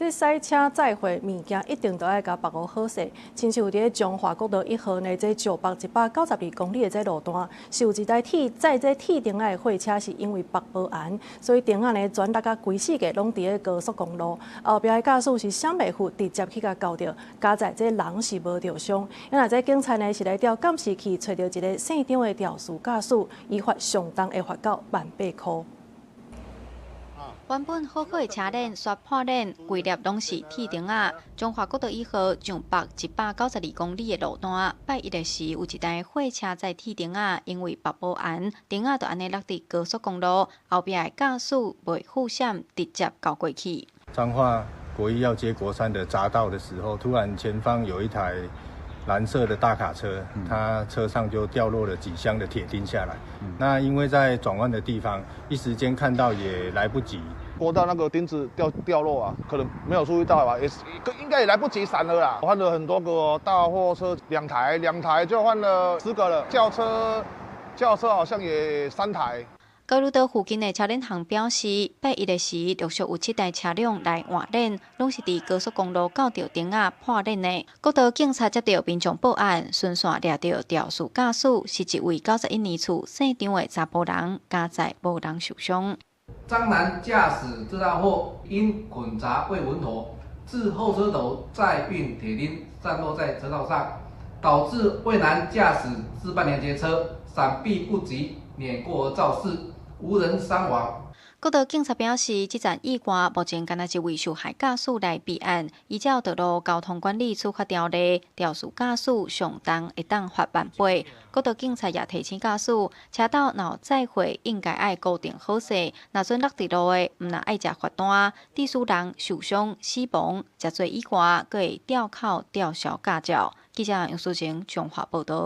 这塞车载货物件一定都要甲把握好势。亲像伫中华国道1号呢，这石北192公里的这路段，是有一台载这铁钉仔的货车，是因为北无安，所以钉仔呢转落甲规世界拢伫咧高速公路后壁的驾驶是想袂赴，直接去甲交着，加在这人是无着伤。因为这警察呢是来调监视器，找到一个姓张的肇事驾驶，依法上重会罚到1,800块。 原本好好的车链刷破链，规粒拢是铁钉仔。中华国道1号上北192公里的路段，拜一的时有一台货车载铁钉仔，因为北无安，钉仔就安尼落伫高速公路后壁的驾驶袂护闪，直接交过去。彰化国一要接国三的匝道的时候，突然前方有一台蓝色的大卡车，它车上就掉落了几箱的铁钉下来。那因为在转弯的地方，一时间看到也来不及。 拨到那个钉子掉落啊，可能没有注意到吧，应该也来不及闪了啦。换了很多个大货车，两台就换了10个了。轿车好像也3台。 高路道附近的车链行表示，拜一的时陆续有7台车辆来换链，拢是伫高速公路搞到钉仔破链的。国道警察接到民众报案，顺线抓到肇事驾驶是一位91年厝姓张的查甫人，加载无人受伤。 张男驾驶这辆货因混杂未稳妥，自后车头载运铁钉散落在车道上，导致未男驾驶自半连接车闪避不及，碾过而肇事，无人伤亡。 国道警察表示，这站以外目前敢若一位受害驾驶来备案，依照道路交通管理处罚条例，肇事驾驶上重会当罚1,800。国道警察也提醒驾驶，车道若有载货，应该爱固定好势，若准落地路的，毋若爱食罚单，致使人受伤、死亡，食罪以外，佫会吊扣吊销驾照。记者杨淑晴综合报道。